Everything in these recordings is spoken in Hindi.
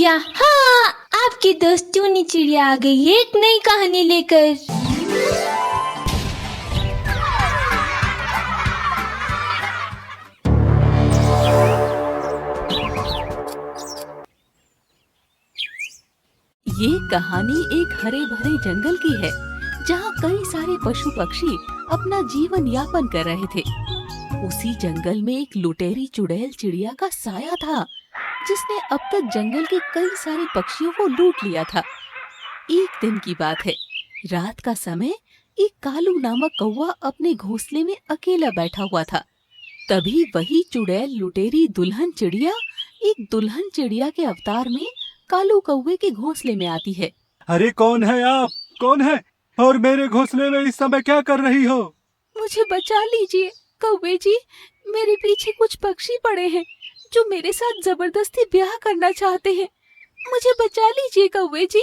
यहाँ आपकी दोस्त टूनी चिड़िया आ गई है एक नई कहानी लेकर। ये कहानी एक हरे भरे जंगल की है जहाँ कई सारे पशु पक्षी अपना जीवन यापन कर रहे थे। उसी जंगल में एक लुटेरी चुड़ैल चिड़िया का साया था जिसने अब तक जंगल के कई सारे पक्षियों को लूट लिया था। एक दिन की बात है, रात का समय एक कालू नामक कौवा अपने घोंसले में अकेला बैठा हुआ था। तभी वही चुड़ैल लुटेरी दुल्हन चिड़िया एक दुल्हन चिड़िया के अवतार में कालू कौवे के घोंसले में आती है। अरे कौन है आप? कौन है? और मेरे घोंसले में इस समय क्या कर रही हो? मुझे बचा लीजिए कौवे जी, मेरे पीछे कुछ पक्षी पड़े हैं जो मेरे साथ जबरदस्ती ब्याह करना चाहते हैं। मुझे बचा लीजिए कौवे जी।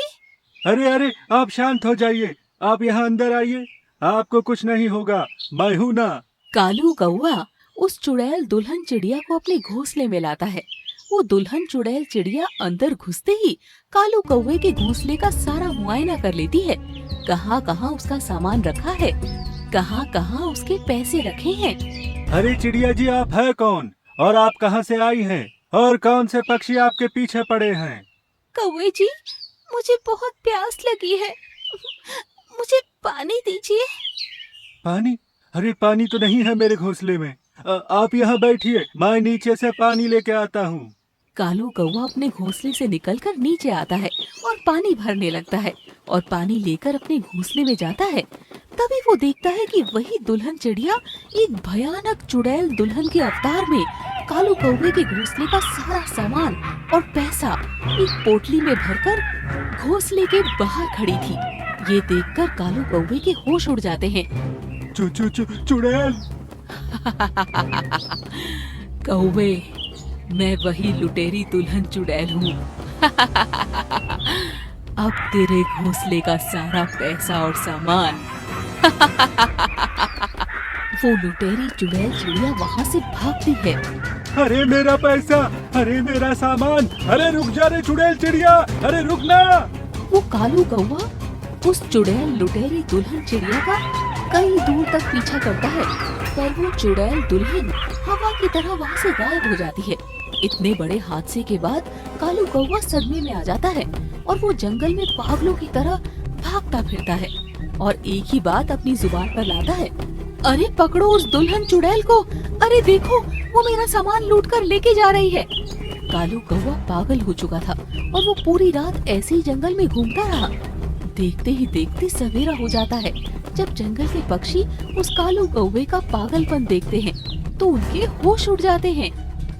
अरे आप शांत हो जाइए, आप यहाँ अंदर आइए, आपको कुछ नहीं होगा, मैं हूँ ना। कालू कौवा उस चुड़ैल दुल्हन चिड़िया को अपने घोंसले में लाता है। वो दुल्हन चुड़ैल चिड़िया अंदर घुसते ही कालू कौवे के घोंसले का सारा मुआयना कर लेती है। कहाँ कहाँ उसका सामान रखा है, कहाँ कहाँ उसके पैसे रखे हैं। अरे चिड़िया जी, आप है कौन और आप कहाँ से आई हैं और कौन से पक्षी आपके पीछे पड़े हैं? कौवे जी, मुझे बहुत प्यास लगी है, मुझे पानी दीजिए। पानी? अरे पानी तो नहीं है मेरे घोंसले में। आप यहाँ बैठिए, मैं नीचे से पानी लेके आता हूँ। कालू कौवा अपने घोंसले से निकलकर नीचे आता है और पानी भरने लगता है और पानी लेकर अपने घोंसले में जाता है। तभी वो देखता है कि वही दुल्हन चिड़िया एक भयानक चुड़ैल दुल्हन के अवतार में कालू कौवे के घोंसले का सारा सामान और पैसा एक पोटली में भरकर घोंसले के बाहर खड़ी थी। ये देखकर कालू कौवे के होश उड़ जाते हैं। चुड़ैल! कौवे, मैं वही लुटेरी दुल्हन चुड़ैल हूँ। अब तेरे घोंसले का सारा पैसा और सामान। वो लुटेरी चुड़ैल चिड़िया वहाँ से भागती है। अरे मेरा पैसा, अरे मेरा सामान, अरे रुक जा रे चुड़ैल चिड़िया, अरे रुक ना। वो कालू कौवा उस चुड़ैल लुटेरी दुल्हन चिड़िया का कई दूर तक पीछा करता है, पर वो चुड़ैल दुल्हन हवा की तरह वहाँ से गायब हो जाती है। इतने बड़े हादसे के बाद कालू कौवा सदमे में आ जाता है और वो जंगल में पागलों की तरह भागता फिरता है और एक ही बात अपनी जुबान पर लाता है, अरे पकड़ो उस दुल्हन चुड़ैल को, अरे देखो वो मेरा सामान लूट कर लेके जा रही है। कालू कौवा पागल हो चुका था और वो पूरी रात ऐसे ही जंगल में घूमता रहा। देखते ही देखते सवेरा हो जाता है। जब जंगल के पक्षी उस कालू कौवे का पागलपन देखते हैं तो उनके होश उड़ जाते हैं।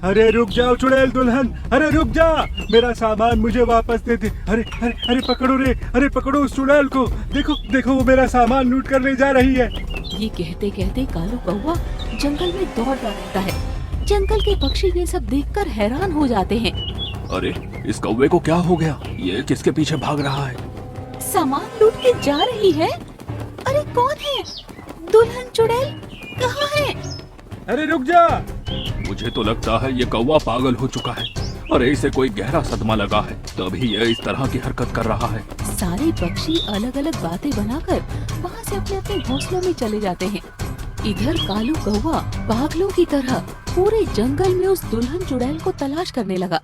अरे रुक जाओ चुड़ैल दुल्हन, अरे रुक जा, मेरा सामान मुझे वापस दे दे। अरे पकड़ो रे, अरे पकड़ो उस चुड़ैल को, देखो देखो वो मेरा सामान लूट कर ले जा रही है। ये कहते कहते कालू कौवा जंगल में दौड़ता रहता है। जंगल के पक्षी ये सब देखकर हैरान हो जाते हैं। अरे इस कौवे को क्या हो गया? ये किसके पीछे भाग रहा है? सामान लूट के जा रही है। अरे कौन है? दुल्हन चुड़ैल कहाँ है? अरे रुक जा। मुझे तो लगता है ये कौवा पागल हो चुका है। अरे इसे कोई गहरा सदमा लगा है, तभी ये इस तरह की हरकत कर रहा है। सारे पक्षी अलग अलग बातें बनाकर वहाँ से अपने अपने घोंसलों में चले जाते हैं। इधर कालू कौवा पागलों की तरह पूरे जंगल में उस दुल्हन चुड़ैल को तलाश करने लगा।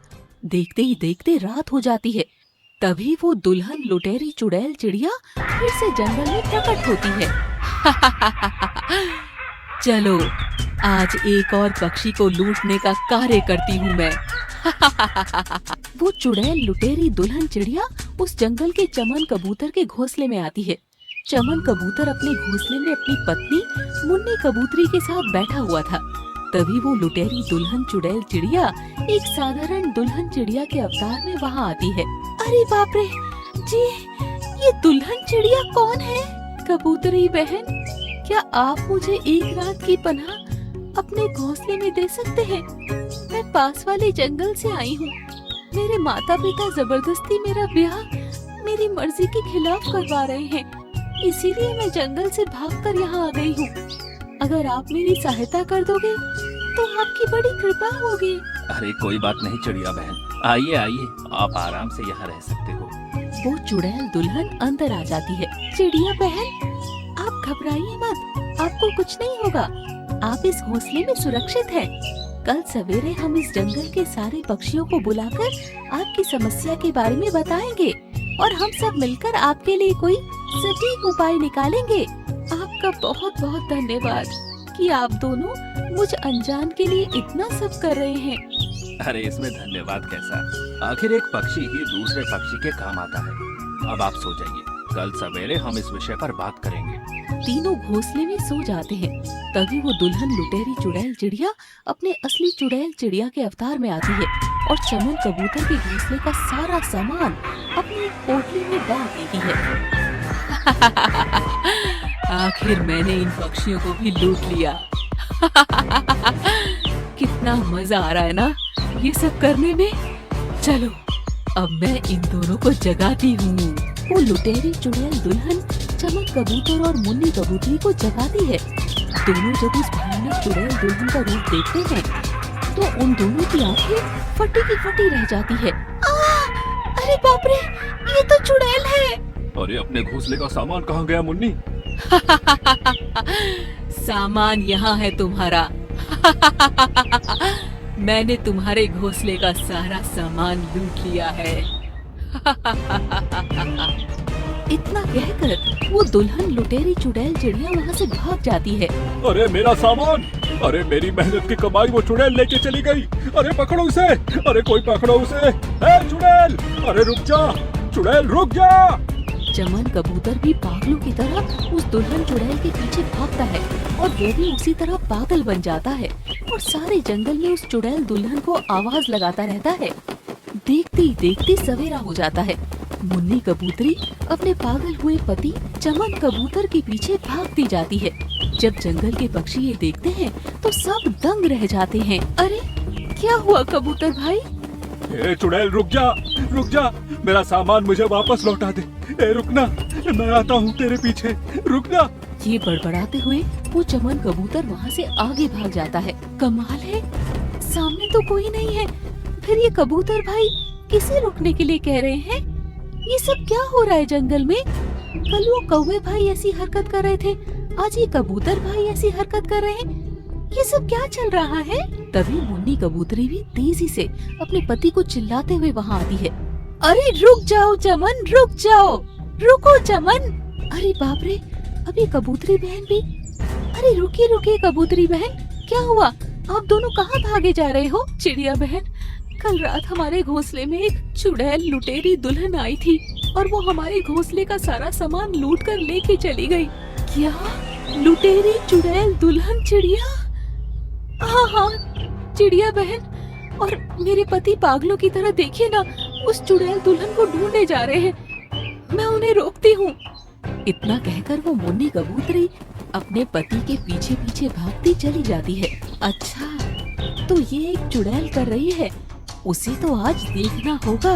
देखते ही देखते रात हो जाती है। तभी वो दुल्हन लुटेरी चुड़ैल चिड़िया फिर से जंगल में प्रकट होती है। चलो आज एक और पक्षी को लूटने का कार्य करती हूँ मैं। वो चुड़ैल लुटेरी दुल्हन चिड़िया उस जंगल के चमन कबूतर के घोंसले में आती है। चमन कबूतर अपने घोंसले में अपनी पत्नी मुन्नी कबूतरी के साथ बैठा हुआ था। तभी वो लुटेरी दुल्हन चुड़ैल चिड़िया एक साधारण दुल्हन चिड़िया के अवतार में वहाँ आती है। अरे बाप रे जी, ये दुल्हन चिड़िया कौन है? कबूतरी बहन, क्या आप मुझे एक रात की पनाह अपने घोंसले में दे सकते हैं? मैं पास वाले जंगल से आई हूँ। मेरे माता पिता जबरदस्ती मेरा ब्याह मेरी मर्जी के खिलाफ करवा रहे हैं, इसीलिए मैं जंगल से भागकर यहाँ आ गई हूँ। अगर आप मेरी सहायता कर दोगे तो आपकी बड़ी कृपा होगी। अरे कोई बात नहीं चिड़िया बहन, आइए आइए, आप आराम से यहाँ रह सकते हो। वो चुड़ैल दुल्हन अंदर आ जाती है। चिड़िया बहन, आप घबराइए मत, आपको कुछ नहीं होगा। आप इस घोंसले में सुरक्षित हैं। कल सवेरे हम इस जंगल के सारे पक्षियों को बुलाकर आपकी समस्या के बारे में बताएंगे और हम सब मिलकर आपके लिए कोई सटीक उपाय निकालेंगे। आपका बहुत बहुत धन्यवाद कि आप दोनों मुझ अनजान के लिए इतना सब कर रहे हैं। अरे इसमें धन्यवाद कैसा, आखिर एक पक्षी ही दूसरे पक्षी के काम आता है। अब आप सो जाइए, कल सवेरे हम इस विषय पर बात करेंगे। तीनों घोंसले में सो जाते हैं। तभी वो दुल्हन लुटेरी चुड़ैल चिड़िया अपने असली चुड़ैल चिड़िया के अवतार में आती है और चमन कबूतर के घोंसले का सारा सामान अपनी पोटली में डाल देती है। आखिर मैंने इन पक्षियों को भी लूट लिया। कितना मजा आ रहा है ना ये सब करने में। चलो अब मैं इन दोनों को जगाती हूँ। वो लुटेरी चुड़ैल दुल्हन चमन कबूतर और मुन्नी कबूतरी को जगाती है। दोनों जब उस भयानक चुड़ैल दुल्हन का रूप देखते हैं तो उन दोनों की आंखें फटी की फटी रह जाती है। अरे बाप रे, ये तो चुड़ैल है। अरे अपने घोंसले का सामान कहाँ गया मुन्नी? सामान यहाँ है तुम्हारा। मैंने तुम्हारे घोंसले का सारा सामान लूट लिया है। इतना कहकर वो दुल्हन लुटेरी चुड़ैल चिड़िया वहाँ से भाग जाती है। अरे मेरा सामान, अरे मेरी मेहनत की कमाई वो चुड़ैल लेके चली गई। अरे पकड़ो उसे, अरे कोई पकड़ो उसे। ए चुड़ैल, अरे रुक जा, चुड़ैल रुक जा। चमन कबूतर भी पागलों की तरह उस दुल्हन चुड़ैल के पीछे भागता है और वो भी उसी तरह पागल बन जाता है और सारे जंगल में उस चुड़ैल दुल्हन को आवाज लगाता रहता है। देखते ही देखते सवेरा हो जाता है। मुन्नी कबूतरी अपने पागल हुए पति चमन कबूतर के पीछे भागती जाती है। जब जंगल के पक्षी ये देखते हैं तो सब दंग रह जाते हैं। अरे क्या हुआ कबूतर भाई? ए चुड़ैल रुक जा, रुक जा, मेरा सामान मुझे वापस लौटा दे। ए रुकना, मैं आता हूँ तेरे पीछे, रुकना। ये बड़बड़ाते हुए वो चमन कबूतर वहाँ से आगे भाग जाता है। कमाल है, सामने तो कोई नहीं है, फिर ये कबूतर भाई किसे रुकने के लिए कह रहे हैं? ये सब क्या हो रहा है जंगल में? कल वो कौवे भाई ऐसी हरकत कर रहे थे, आज ये कबूतर भाई ऐसी हरकत कर रहे हैं। ये सब क्या चल रहा है? तभी मुन्नी कबूतरी भी तेजी से अपने पति को चिल्लाते हुए वहाँ आती है। अरे रुक जाओ चमन, रुक जाओ, रुको चमन। अरे बाप रे, अभी कबूतरी बहन भी। अरे रुकिए रुकिए कबूतरी बहन, क्या हुआ? आप दोनों कहाँ भागे जा रहे हो? चिड़िया बहन, कल रात हमारे घोंसले में एक चुड़ैल लुटेरी दुल्हन आई थी और वो हमारे घोंसले का सारा सामान लूट कर लेके चली गई। क्या? लुटेरी चुड़ैल दुल्हन चिड़िया? हाँ हाँ चिड़िया बहन, और मेरे पति पागलों की तरह देखिए ना उस चुड़ैल दुल्हन को ढूंढने जा रहे हैं। मैं उन्हें रोकती हूँ। इतना कहकर वो मुन्नी कबूतरी अपने पति के पीछे पीछे भागती चली जाती है। अच्छा, तो ये एक चुड़ैल कर रही है, उसे तो आज देखना होगा।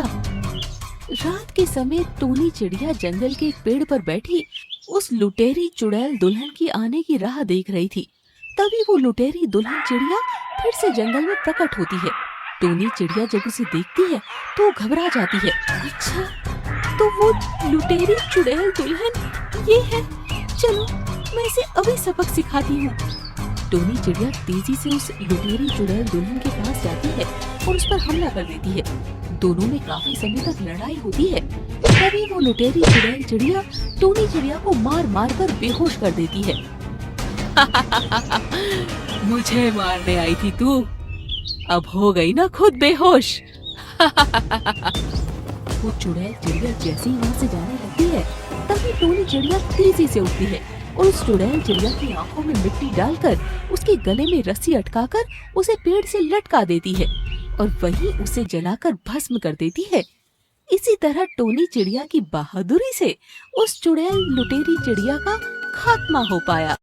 रात के समय टोनी चिड़िया जंगल के एक पेड़ पर बैठी उस लुटेरी चुड़ैल दुल्हन की आने की राह देख रही थी। तभी वो लुटेरी दुल्हन चिड़िया फिर से जंगल में प्रकट होती है। टोनी चिड़िया जब उसे देखती है तो घबरा जाती है। अच्छा, तो वो लुटेरी चुड़ैल दुल्हन ये है। चलो मैं इसे अभी सबक सिखाती हूँ। टोनी चिड़िया तेजी से उस लुटेरी चुड़ैल दुल्हन के पास जाती है और उस पर हमला कर देती है। दोनों में काफी समय तक लड़ाई होती है। तभी वो लुटेरी चुड़ैल चिड़िया टोनी चिड़िया को मार मार कर बेहोश कर देती है। मुझे मारने आई थी तू, अब हो गई ना खुद बेहोश। वो चुड़ैल चिड़िया जैसे ही वहाँ से जाने लगती है तभी टोनी चिड़िया तेजी से उठती है और उस चुड़ैल चिड़िया की आंखों में मिट्टी डालकर उसके गले में रस्सी अटकाकर उसे पेड़ से लटका देती है और वहीं उसे जलाकर भस्म कर देती है। इसी तरह टोनी चिड़िया की बहादुरी से उस चुड़ैल लुटेरी चिड़िया का खात्मा हो पाया।